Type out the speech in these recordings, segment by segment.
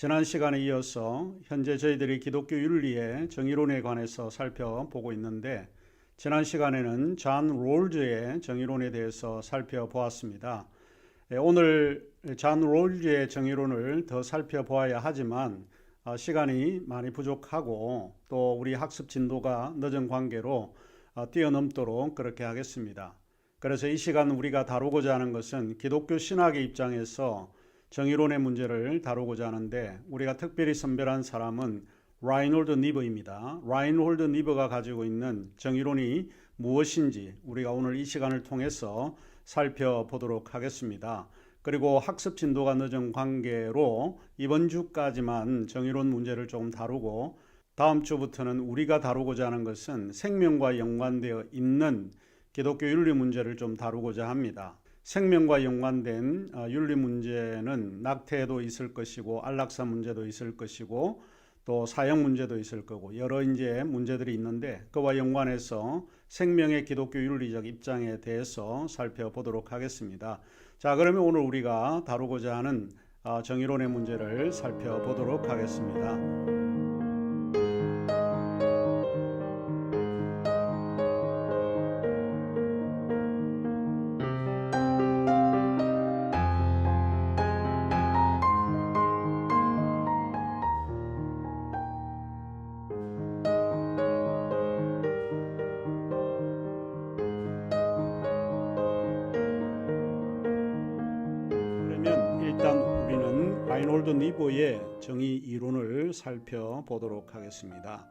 지난 시간에 이어서 현재 저희들이 기독교 윤리의 정의론에 관해서 살펴보고 있는데, 지난 시간에는 존 롤즈의 정의론에 대해서 살펴보았습니다. 오늘 존 롤즈의 정의론을 더 살펴보아야 하지만 시간이 많이 부족하고 또 우리 학습 진도가 늦은 관계로 뛰어넘도록 그렇게 하겠습니다. 그래서 이 시간 우리가 다루고자 하는 것은 기독교 신학의 입장에서 정의론의 문제를 다루고자 하는데, 우리가 특별히 선별한 사람은 라인홀드 니버입니다. 라인홀드 니버가 가지고 있는 정의론이 무엇인지 우리가 오늘 이 시간을 통해서 살펴보도록 하겠습니다. 그리고 학습 진도가 늦은 관계로 이번 주까지만 정의론 문제를 조금 다루고, 다음 주부터는 우리가 다루고자 하는 것은 생명과 연관되어 있는 기독교 윤리 문제를 좀 다루고자 합니다. 생명과 연관된 윤리 문제는 낙태도 있을 것이고 안락사 문제도 있을 것이고 또 사형 문제도 있을 거고 여러 이제 문제들이 있는데, 그와 연관해서 생명의 기독교 윤리적 입장에 대해서 살펴보도록 하겠습니다. 자, 그러면 오늘 우리가 다루고자 하는 정의론의 문제를 살펴보도록 하겠습니다. 그러면 일단 우리는 라인홀드 니버의 정의 이론을 살펴보도록 하겠습니다.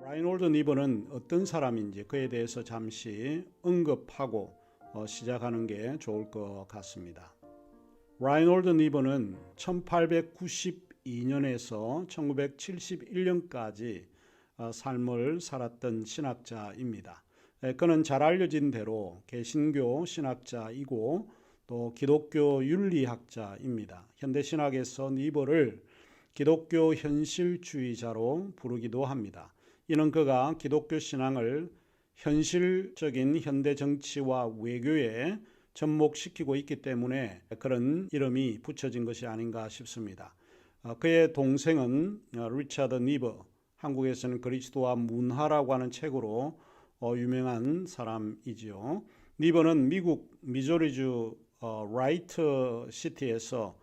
라인홀드 니버는 어떤 사람인지 그에 대해서 잠시 언급하고 시작하는 게 좋을 것 같습니다. 라인홀드 니버는 1892년에서 1971년까지 삶을 살았던 신학자입니다. 그는 잘 알려진 대로 개신교 신학자이고 또 기독교 윤리학자입니다. 현대 신학에서 니버를 기독교 현실주의자로 부르기도 합니다. 이는 그가 기독교 신앙을 현실적인 현대 정치와 외교에 접목시키고 있기 때문에 그런 이름이 붙여진 것이 아닌가 싶습니다. 그의 동생은 리차드 니버, 한국에서는 그리스도와 문화라고 하는 책으로 유명한 사람이지요. 니버는 미국 미조리주 라이트 시티에서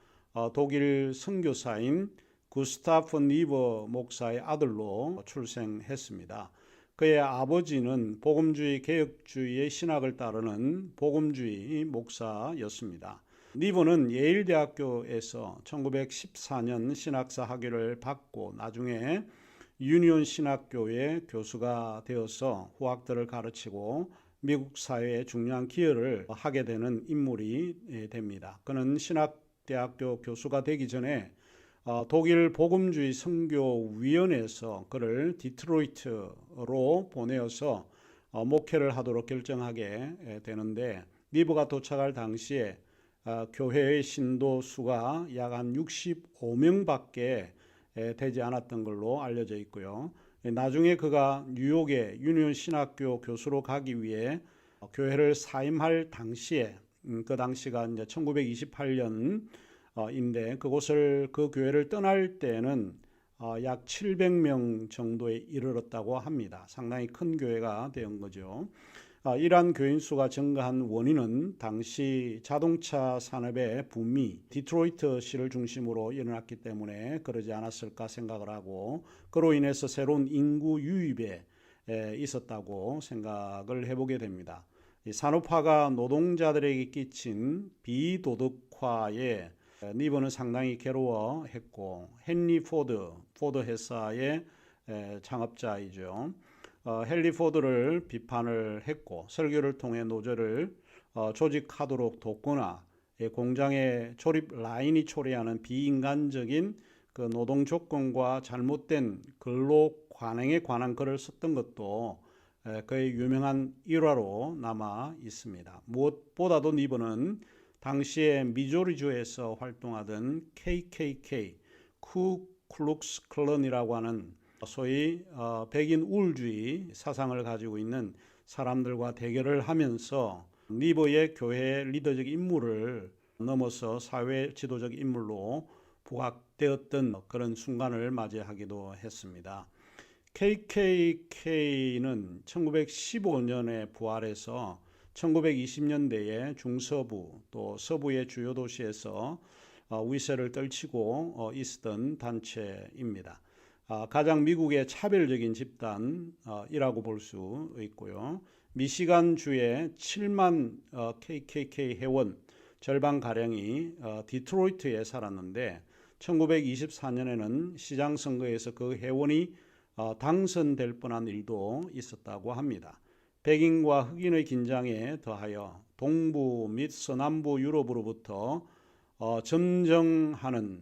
독일 선교사인 구스타프 니버 목사의 아들로 출생했습니다. 그의 아버지는 복음주의 개혁주의의 신학을 따르는 복음주의 목사였습니다. 니버는 예일대학교에서 1914년 신학사 학위를 받고 나중에 유니온 신학교의 교수가 되어서 후학들을 가르치고 미국 사회에 중요한 기여를 하게 되는 인물이 됩니다. 그는 신학대학교 교수가 되기 전에 독일 복음주의 선교위원회에서 그를 디트로이트로 보내어서 목회를 하도록 결정하게 되는데, 니버가 도착할 당시에 교회의 신도 수가 약 한 65명밖에 되지 않았던 걸로 알려져 있고요. 나중에 그가 뉴욕의 유니온 신학교 교수로 가기 위해 교회를 사임할 당시에, 그 당시가 이제 1928년 인데 그 교회를 떠날 때는 약 700명 정도에 이르렀다고 합니다. 상당히 큰 교회가 된 거죠. 이러한 교인 수가 증가한 원인은 당시 자동차 산업의 붐이 디트로이트시를 중심으로 일어났기 때문에 그러지 않았을까 생각을 하고, 그로 인해서 새로운 인구 유입에 있었다고 생각을 해보게 됩니다. 이 산업화가 노동자들에게 끼친 비도덕화에 니버는 상당히 괴로워했고, 헨리 포드 회사의 창업자이죠. 헨리 포드를 비판을 했고, 설교를 통해 노조를 조직하도록 돕거나 공장의 조립 라인이 초래하는 비인간적인 그 노동 조건과 잘못된 근로 관행에 관한 글을 썼던 것도 그의 유명한 일화로 남아 있습니다. 무엇보다도 니버는 당시에 미조리주에서 활동하던 KKK, 쿠클룩스 클런이라고 하는 소위 백인 우월주의 사상을 가지고 있는 사람들과 대결을 하면서 니버의 교회 리더적 임무를 넘어서 사회 지도적 인물로 부각되었던 그런 순간을 맞이하기도 했습니다. KKK는 1915년에 부활해서 1920년대에 중서부 또 서부의 주요 도시에서 위세를 떨치고 있었던 단체입니다. 가장 미국의 차별적인 집단이라고 볼 수 있고요. 미시간주의 7만 KKK 회원 절반가량이 디트로이트에 살았는데 1924년에는 시장선거에서 그 회원이 당선될 뻔한 일도 있었다고 합니다. 백인과 흑인의 긴장에 더하여 동부 및 서남부 유럽으로부터 점령하는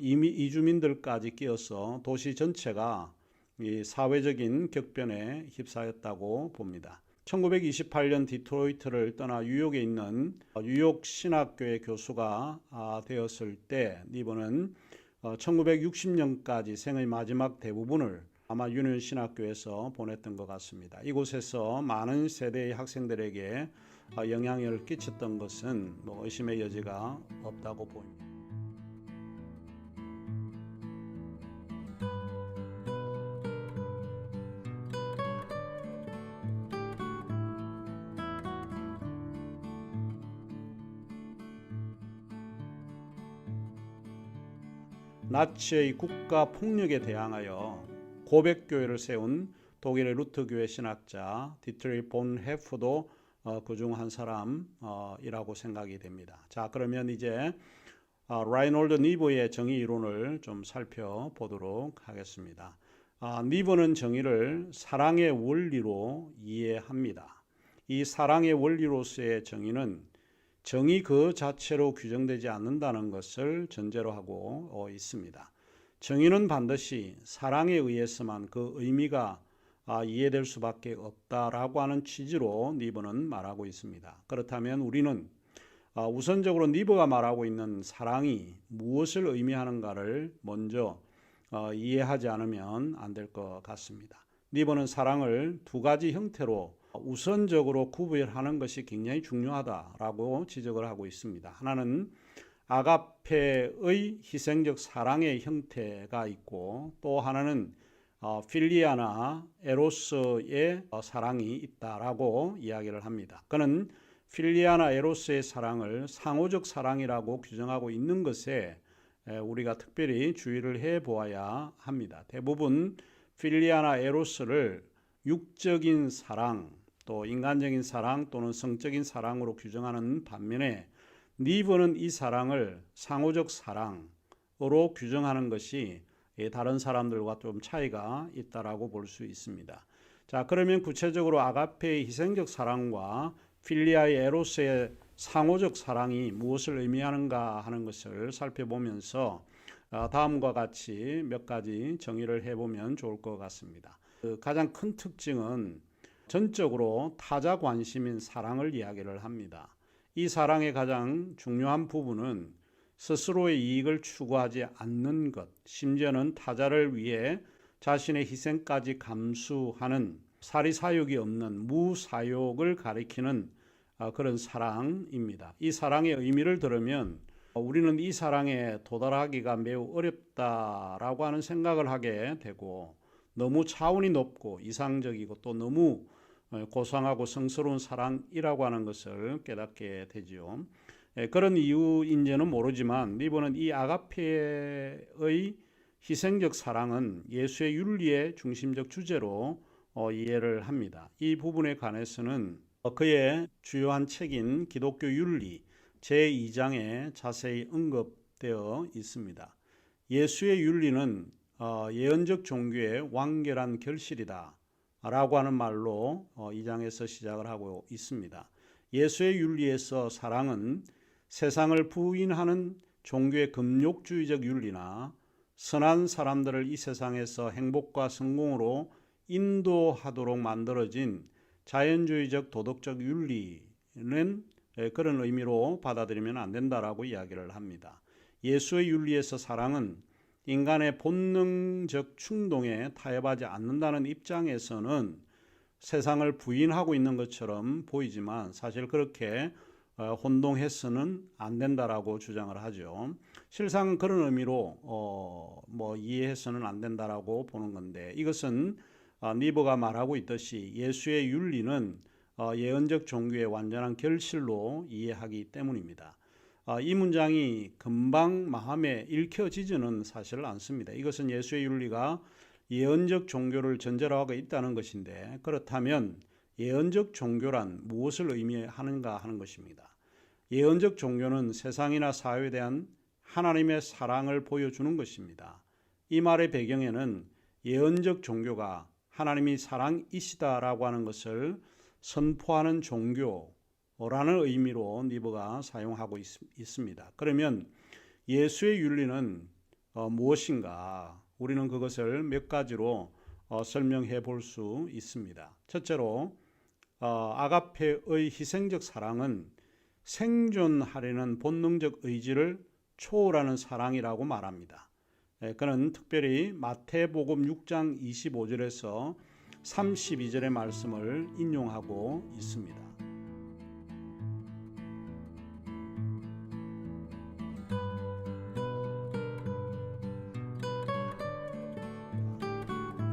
이주민들까지 끼어서 도시 전체가 이 사회적인 격변에 휩싸였다고 봅니다. 1928년 디트로이트를 떠나 뉴욕에 있는 뉴욕 신학교의 교수가 되었을 때 니버는 1960년까지 생의 마지막 대부분을 아마 유니온 신학교에서 보냈던 것 같습니다. 이곳에서 많은 세대의 학생들에게 영향을 끼쳤던 것은 의심의 여지가 없다고 보입니다. 나치의 국가 폭력에 대항하여 고백교회를 세운 독일의 루터교회 신학자 디트리히 본 헤프도 그중 한 사람이라고 생각이 됩니다. 자, 그러면 이제 라이놀드 니버의 정의 이론을 좀 살펴보도록 하겠습니다. 니버는 정의를 사랑의 원리로 이해합니다. 이 사랑의 원리로서의 정의는 정의 그 자체로 규정되지 않는다는 것을 전제로 하고 있습니다. 정의는 반드시 사랑에 의해서만 그 의미가 이해될 수밖에 없다라고 하는 취지로 니버는 말하고 있습니다. 그렇다면 우리는 우선적으로 니버가 말하고 있는 사랑이 무엇을 의미하는가를 먼저 이해하지 않으면 안 될 것 같습니다. 니버는 사랑을 두 가지 형태로 우선적으로 구별하는 것이 굉장히 중요하다라고 지적을 하고 있습니다. 하나는 아가페의 희생적 사랑의 형태가 있고 또 하나는 필리아나 에로스의 사랑이 있다라고 이야기를 합니다. 그는 필리아나 에로스의 사랑을 상호적 사랑이라고 규정하고 있는 것에 우리가 특별히 주의를 해보아야 합니다. 대부분 필리아나 에로스를 육적인 사랑, 또 인간적인 사랑 또는 성적인 사랑으로 규정하는 반면에 니버는 이 사랑을 상호적 사랑으로 규정하는 것이 다른 사람들과 좀 차이가 있다라고 볼 수 있습니다. 자, 그러면 구체적으로 아가페의 희생적 사랑과 필리아의 에로스의 상호적 사랑이 무엇을 의미하는가 하는 것을 살펴보면서 다음과 같이 몇 가지 정의를 해보면 좋을 것 같습니다. 가장 큰 특징은 전적으로 타자 관심인 사랑을 이야기를 합니다. 이 사랑의 가장 중요한 부분은 스스로의 이익을 추구하지 않는 것, 심지어는 타자를 위해 자신의 희생까지 감수하는 사리사욕이 없는 무사욕을 가리키는 그런 사랑입니다. 이 사랑의 의미를 들으면 우리는 이 사랑에 도달하기가 매우 어렵다라고 하는 생각을 하게 되고 너무 차원이 높고 이상적이고 또 너무 고상하고 성스러운 사랑이라고 하는 것을 깨닫게 되지요. 그런 이유인지는 모르지만 니버는 이 아가페의 희생적 사랑은 예수의 윤리의 중심적 주제로 이해를 합니다. 이 부분에 관해서는 그의 주요한 책인 기독교 윤리 제2장에 자세히 언급되어 있습니다. 예수의 윤리는 예언적 종교의 완결한 결실이다 라고 하는 말로 2장에서 시작을 하고 있습니다. 예수의 윤리에서 사랑은 세상을 부인하는 종교의 금욕주의적 윤리나 선한 사람들을 이 세상에서 행복과 성공으로 인도하도록 만들어진 자연주의적 도덕적 윤리는 그런 의미로 받아들이면 안 된다라고 이야기를 합니다. 예수의 윤리에서 사랑은 인간의 본능적 충동에 타협하지 않는다는 입장에서는 세상을 부인하고 있는 것처럼 보이지만 사실 그렇게 혼동해서는 안 된다라고 주장을 하죠. 실상 그런 의미로 이해해서는 안 된다라고 보는 건데, 이것은 니버가 말하고 있듯이 예수의 윤리는 예언적 종교의 완전한 결실로 이해하기 때문입니다. 이 문장이 금방 마음에 읽혀지지는 사실 않습니다. 이것은 예수의 윤리가 예언적 종교를 전제로 하고 있다는 것인데, 그렇다면 예언적 종교란 무엇을 의미하는가 하는 것입니다. 예언적 종교는 세상이나 사회에 대한 하나님의 사랑을 보여주는 것입니다. 이 말의 배경에는 예언적 종교가 하나님이 사랑이시다라고 하는 것을 선포하는 종교라는 의미로 니버가 사용하고 있습니다. 그러면 예수의 윤리는 무엇인가? 우리는 그것을 몇 가지로 설명해 볼 수 있습니다. 첫째로 아가페의 희생적 사랑은 생존하려는 본능적 의지를 초월하는 사랑이라고 말합니다. 그는 특별히 마태복음 6장 25절에서 32절의 말씀을 인용하고 있습니다.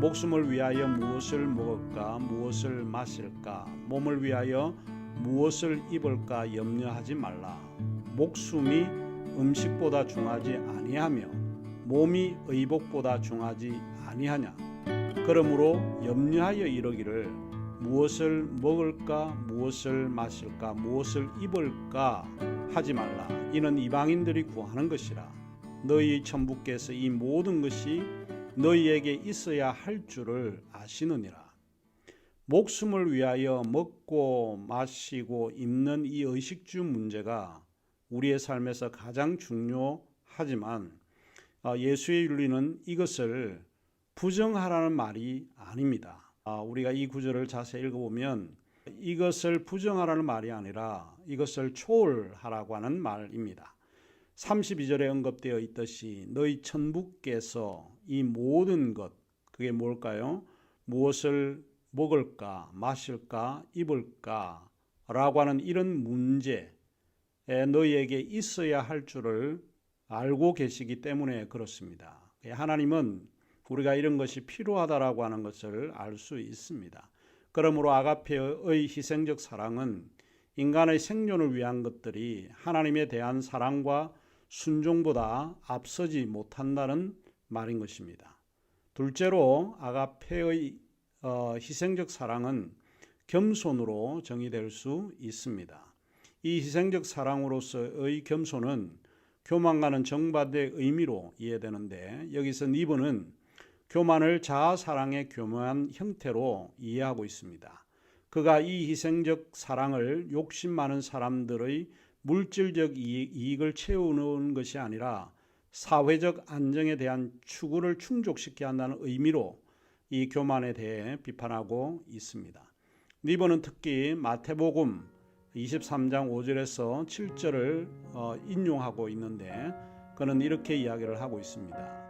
목숨을 위하여 무엇을 먹을까, 무엇을 마실까, 몸을 위하여 무엇을 입을까 염려하지 말라. 목숨이 음식보다 중하지 아니하며 몸이 의복보다 중하지 아니하냐. 그러므로 염려하여 이르기를 무엇을 먹을까, 무엇을 마실까, 무엇을 입을까 하지 말라. 이는 이방인들이 구하는 것이라. 너희 천부께서 이 모든 것이 너희에게 있어야 할 줄을 아시느니라. 목숨을 위하여 먹고 마시고 입는 이 의식주 문제가 우리의 삶에서 가장 중요하지만 예수의 윤리는 이것을 부정하라는 말이 아닙니다. 우리가 이 구절을 자세히 읽어보면 이것을 부정하라는 말이 아니라 이것을 초월하라고 하는 말입니다. 32절에 언급되어 있듯이 너희 천부께서 이 모든 것, 그게 뭘까요? 무엇을 먹을까, 마실까, 입을까 라고 하는 이런 문제에 너희에게 있어야 할 줄을 알고 계시기 때문에 그렇습니다. 하나님은 우리가 이런 것이 필요하다라고 하는 것을 알 수 있습니다. 그러므로 아가페의 희생적 사랑은 인간의 생존을 위한 것들이 하나님에 대한 사랑과 순종보다 앞서지 못한다는 말인 것입니다. 둘째로 아가페의 희생적 사랑은 겸손으로 정의될 수 있습니다. 이 희생적 사랑으로서의 겸손은 교만과는 정반대의 의미로 이해되는데, 여기서 니버는 교만을 자아사랑의 교묘한 형태로 이해하고 있습니다. 그가 이 희생적 사랑을 욕심 많은 사람들의 물질적 이익을 채우는 것이 아니라 사회적 안정에 대한 추구를 충족시켜야 한다는 의미로 이 교만에 대해 비판하고 있습니다. 니버는 특히 마태복음 23장 5절에서 7절을 인용하고 있는데, 그는 이렇게 이야기를 하고 있습니다.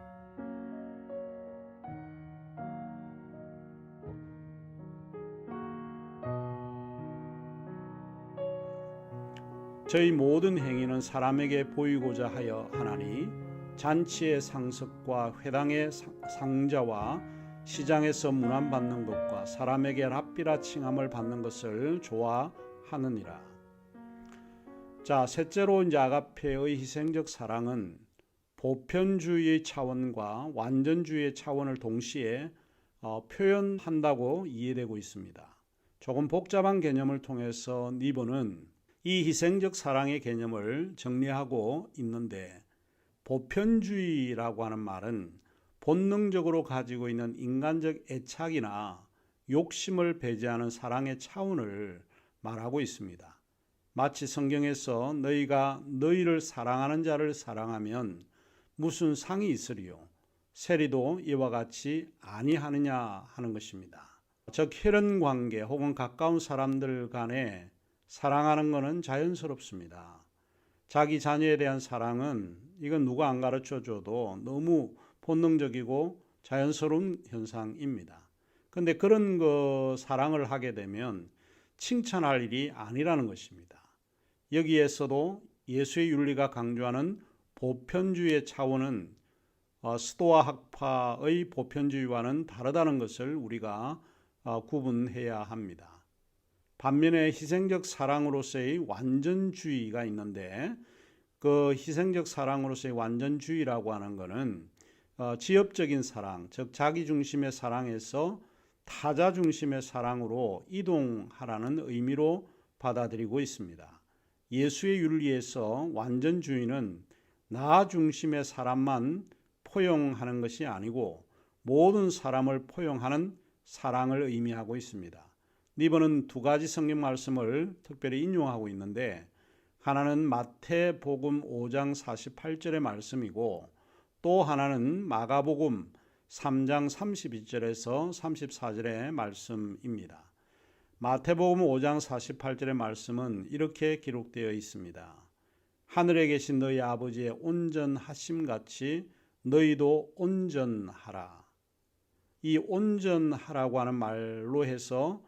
저희 모든 행위는 사람에게 보이고자 하여 하나니 잔치의 상석과 회당의 상자와 시장에서 문안받는 것과 사람에게 랍비라 칭함을 받는 것을 좋아하느니라. 자, 셋째로 이제 아가페의 희생적 사랑은 보편주의의 차원과 완전주의의 차원을 동시에 표현한다고 이해되고 있습니다. 조금 복잡한 개념을 통해서 니버는 이 희생적 사랑의 개념을 정리하고 있는데, 보편주의라고 하는 말은 본능적으로 가지고 있는 인간적 애착이나 욕심을 배제하는 사랑의 차원을 말하고 있습니다. 마치 성경에서 너희가 너희를 사랑하는 자를 사랑하면 무슨 상이 있으리요? 세리도 이와 같이 아니하느냐 하는 것입니다. 즉 혈연 관계 혹은 가까운 사람들 간에 사랑하는 것은 자연스럽습니다. 자기 자녀에 대한 사랑은 이건 누가 안 가르쳐 줘도 너무 본능적이고 자연스러운 현상입니다. 그런데 그런 사랑을 하게 되면 칭찬할 일이 아니라는 것입니다. 여기에서도 예수의 윤리가 강조하는 보편주의의 차원은 스토아 학파의 보편주의와는 다르다는 것을 우리가 구분해야 합니다. 반면에 희생적 사랑으로서의 완전주의가 있는데 그 희생적 사랑으로서의 완전주의라고 하는 것은 지엽적인 사랑, 즉 자기 중심의 사랑에서 타자 중심의 사랑으로 이동하라는 의미로 받아들이고 있습니다. 예수의 윤리에서 완전주의는 나 중심의 사람만 포용하는 것이 아니고 모든 사람을 포용하는 사랑을 의미하고 있습니다. 니버는 두 가지 성경 말씀을 특별히 인용하고 있는데 하나는 마태복음 5장 48절의 말씀이고 또 하나는 마가복음 3장 32절에서 34절의 말씀입니다. 마태복음 5장 48절의 말씀은 이렇게 기록되어 있습니다. 하늘에 계신 너희 아버지의 온전하심 같이 너희도 온전하라. 이 온전하라고 하는 말로 해서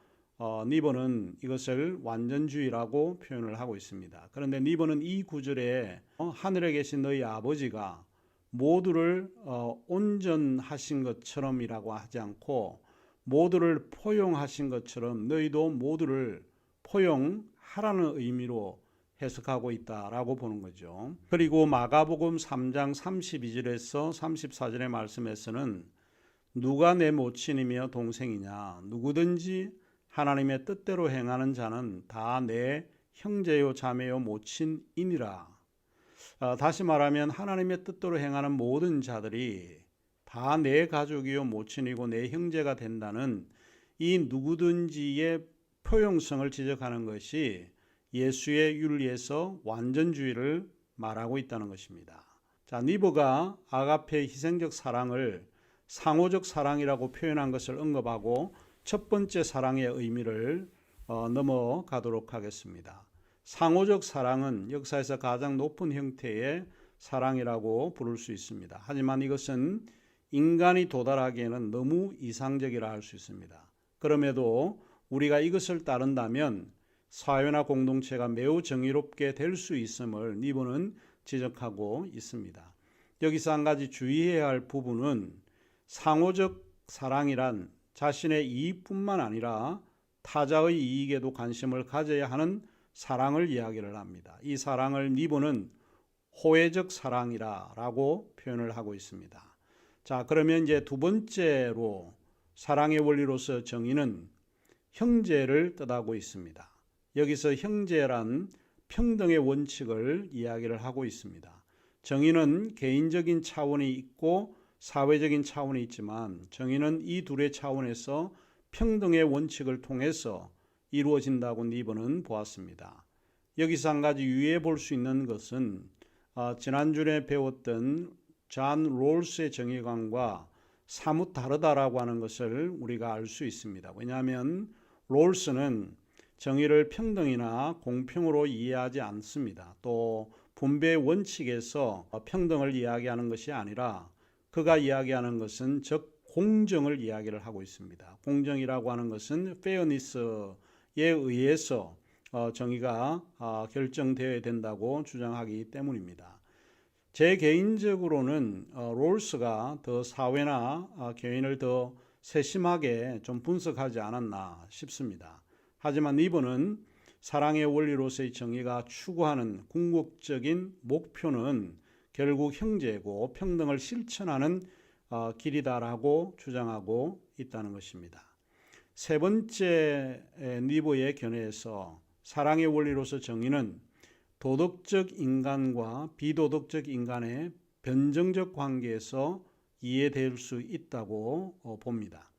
니버는 이것을 완전주의라고 표현을 하고 있습니다. 그런데 니버는 이 구절에 하늘에 계신 너희 아버지가 모두를 온전하신 것처럼이라고 하지 않고 모두를 포용하신 것처럼 너희도 모두를 포용하라는 의미로 해석하고 있다라고 보는 거죠. 그리고 마가복음 3장 32절에서 34절의 말씀에서는 누가 내 모친이며 동생이냐 누구든지 하나님의 뜻대로 행하는 자는 다 내 형제요 자매요 모친이니라. 다시 말하면 하나님의 뜻대로 행하는 모든 자들이 다 내 가족이요 모친이고 내 형제가 된다는 이 누구든지의 포용성을 지적하는 것이 예수의 윤리에서 완전주의를 말하고 있다는 것입니다. 자, 니버가 아가페의 희생적 사랑을 상호적 사랑이라고 표현한 것을 언급하고 첫 번째 사랑의 의미를 넘어가도록 하겠습니다. 상호적 사랑은 역사에서 가장 높은 형태의 사랑이라고 부를 수 있습니다. 하지만 이것은 인간이 도달하기에는 너무 이상적이라 할 수 있습니다. 그럼에도 우리가 이것을 따른다면 사회나 공동체가 매우 정의롭게 될 수 있음을 니버는 지적하고 있습니다. 여기서 한 가지 주의해야 할 부분은 상호적 사랑이란 자신의 이익뿐만 아니라 타자의 이익에도 관심을 가져야 하는 사랑을 이야기를 합니다. 이 사랑을 니버는 호혜적 사랑이라고 표현을 하고 있습니다. 자, 그러면 이제 두 번째로 사랑의 원리로서 정의는 형제를 뜻하고 있습니다. 여기서 형제란 평등의 원칙을 이야기를 하고 있습니다. 정의는 개인적인 차원이 있고 사회적인 차원이 있지만 정의는 이 둘의 차원에서 평등의 원칙을 통해서 이루어진다고 니버는 보았습니다. 여기서 한 가지 유의해 볼 수 있는 것은 지난주에 배웠던 존 롤스의 정의관과 사뭇 다르다라고 하는 것을 우리가 알 수 있습니다. 왜냐하면 롤스는 정의를 평등이나 공평으로 이해하지 않습니다. 또 분배 원칙에서 평등을 이야기하는 것이 아니라 그가 이야기하는 것은 즉 공정을 이야기를 하고 있습니다. 공정이라고 하는 것은 fairness에 의해서 정의가 결정되어야 된다고 주장하기 때문입니다. 제 개인적으로는 롤스가 더 사회나 개인을 더 세심하게 좀 분석하지 않았나 싶습니다. 하지만 이분은 사랑의 원리로서의 정의가 추구하는 궁극적인 목표는 결국 형제고 평등을 실천하는 길이다라고 주장하고 있다는 것입니다. 세 번째 니버의 견해에서 사랑의 원리로서 정의는 도덕적 인간과 비도덕적 인간의 변정적 관계에서 이해될 수 있다고 봅니다.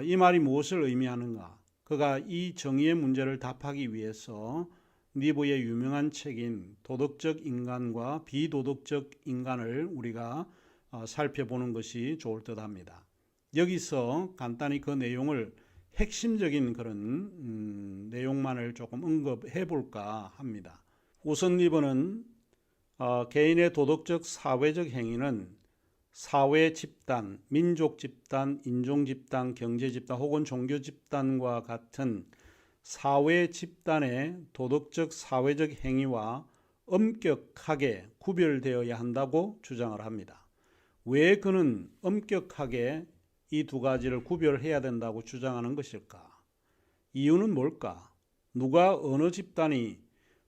이 말이 무엇을 의미하는가? 그가 이 정의의 문제를 답하기 위해서 니버의 유명한 책인 도덕적 인간과 비도덕적 인간을 우리가 살펴보는 것이 좋을 듯합니다. 여기서 간단히 그 내용을 핵심적인 그런 내용만을 조금 언급해 볼까 합니다. 우선 이번은 개인의 도덕적 사회적 행위는 사회 집단, 민족 집단, 인종 집단, 경제 집단 혹은 종교 집단과 같은 사회 집단의 도덕적 사회적 행위와 엄격하게 구별되어야 한다고 주장을 합니다. 왜 그는 엄격하게 이 두 가지를 구별해야 된다고 주장하는 것일까? 이유는 뭘까? 누가 어느 집단이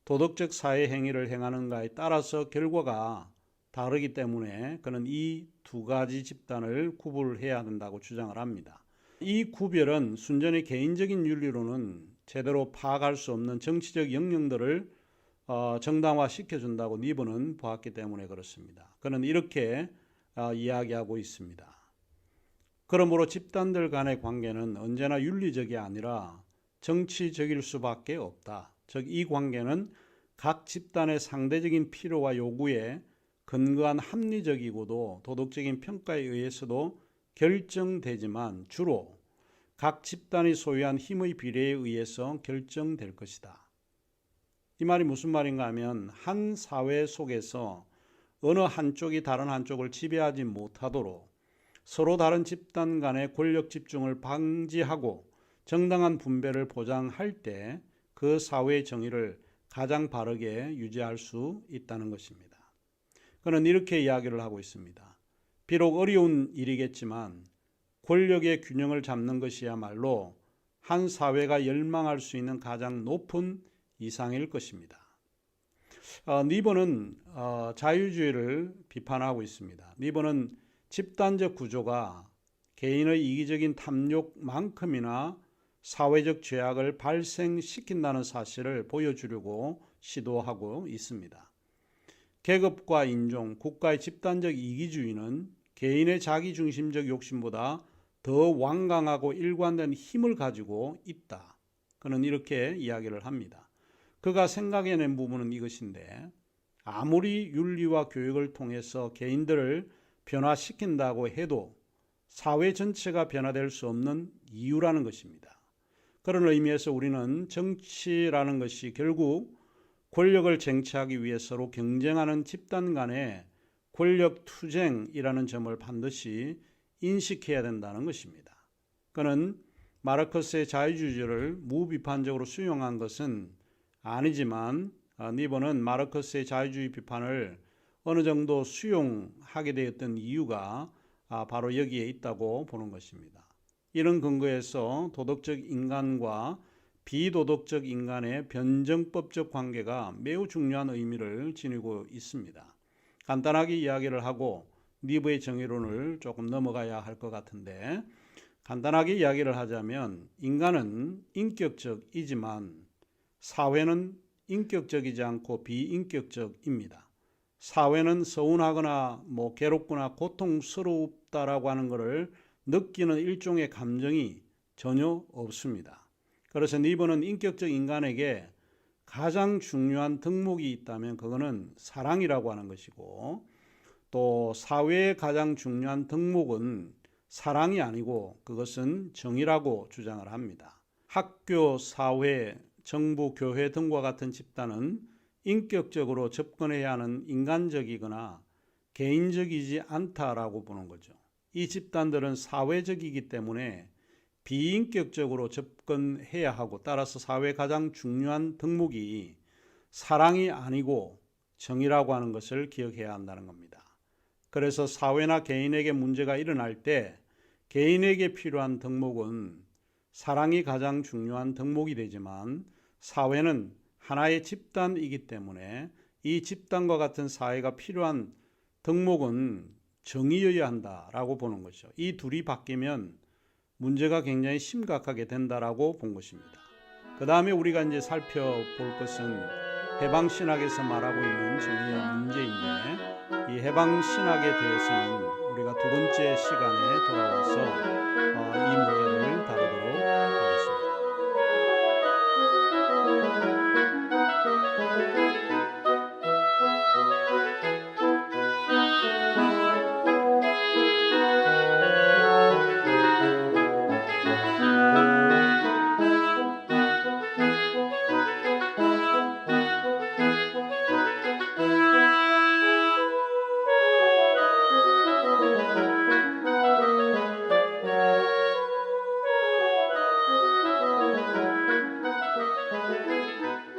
도덕적 사회 행위를 행하는가에 따라서 결과가 다르기 때문에 그는 이 두 가지 집단을 구분해야 된다고 주장을 합니다. 이 구별은 순전히 개인적인 윤리로는 제대로 파악할 수 없는 정치적 영역들을 정당화시켜준다고 니번은 보았기 때문에 그렇습니다. 그는 이렇게 이야기하고 있습니다. 그러므로 집단들 간의 관계는 언제나 윤리적이 아니라 정치적일 수밖에 없다. 즉, 이 관계는 각 집단의 상대적인 필요와 요구에 근거한 합리적이고도 도덕적인 평가에 의해서도 결정되지만 주로 각 집단이 소유한 힘의 비례에 의해서 결정될 것이다. 이 말이 무슨 말인가 하면 한 사회 속에서 어느 한쪽이 다른 한쪽을 지배하지 못하도록 서로 다른 집단 간의 권력 집중을 방지하고 정당한 분배를 보장할 때 그 사회의 정의를 가장 바르게 유지할 수 있다는 것입니다. 그는 이렇게 이야기를 하고 있습니다. 비록 어려운 일이겠지만 권력의 균형을 잡는 것이야말로 한 사회가 열망할 수 있는 가장 높은 이상일 것입니다. 니번은 자유주의를 비판하고 있습니다. 니번은 집단적 구조가 개인의 이기적인 탐욕만큼이나 사회적 죄악을 발생시킨다는 사실을 보여주려고 시도하고 있습니다. 계급과 인종, 국가의 집단적 이기주의는 개인의 자기중심적 욕심보다 더 완강하고 일관된 힘을 가지고 있다. 그는 이렇게 이야기를 합니다. 그가 생각해낸 부분은 이것인데 아무리 윤리와 교육을 통해서 개인들을 변화시킨다고 해도 사회 전체가 변화될 수 없는 이유라는 것입니다. 그런 의미에서 우리는 정치라는 것이 결국 권력을 쟁취하기 위해 서로 경쟁하는 집단 간의 권력 투쟁이라는 점을 반드시 인식해야 된다는 것입니다. 그는 마르크스의 자유주의를 무비판적으로 수용한 것은 아니지만 니번은 마르크스의 자유주의 비판을 어느 정도 수용하게 되었던 이유가 바로 여기에 있다고 보는 것입니다. 이런 근거에서 도덕적 인간과 비도덕적 인간의 변정법적 관계가 매우 중요한 의미를 지니고 있습니다. 간단하게 이야기를 하고 니브의 정의론을 조금 넘어가야 할 것 같은데 간단하게 이야기를 하자면 인간은 인격적이지만 사회는 인격적이지 않고 비인격적입니다. 사회는 서운하거나 괴롭거나 고통스럽다라고 하는 것을 느끼는 일종의 감정이 전혀 없습니다. 그래서 니번은 인격적 인간에게 가장 중요한 덕목이 있다면 그거는 사랑이라고 하는 것이고 또 사회의 가장 중요한 덕목은 사랑이 아니고 그것은 정의라고 주장을 합니다. 학교, 사회, 정부, 교회 등과 같은 집단은 인격적으로 접근해야 하는 인간적이거나 개인적이지 않다라고 보는 거죠. 이 집단들은 사회적이기 때문에 비인격적으로 접근해야 하고 따라서 사회의 가장 중요한 덕목이 사랑이 아니고 정의라고 하는 것을 기억해야 한다는 겁니다. 그래서 사회나 개인에게 문제가 일어날 때 개인에게 필요한 덕목은 사랑이 가장 중요한 덕목이 되지만 사회는 하나의 집단이기 때문에 이 집단과 같은 사회가 필요한 덕목은 정의여야 한다라고 보는 것이죠. 이 둘이 바뀌면 문제가 굉장히 심각하게 된다라고 본 것입니다. 그 다음에 우리가 이제 살펴볼 것은 해방신학에서 말하고 있는 정의의 문제인데 이 해방신학에 대해서는 우리가 두 번째 시간에 돌아와서 이 문제를 다루도록 하겠습니다. 네.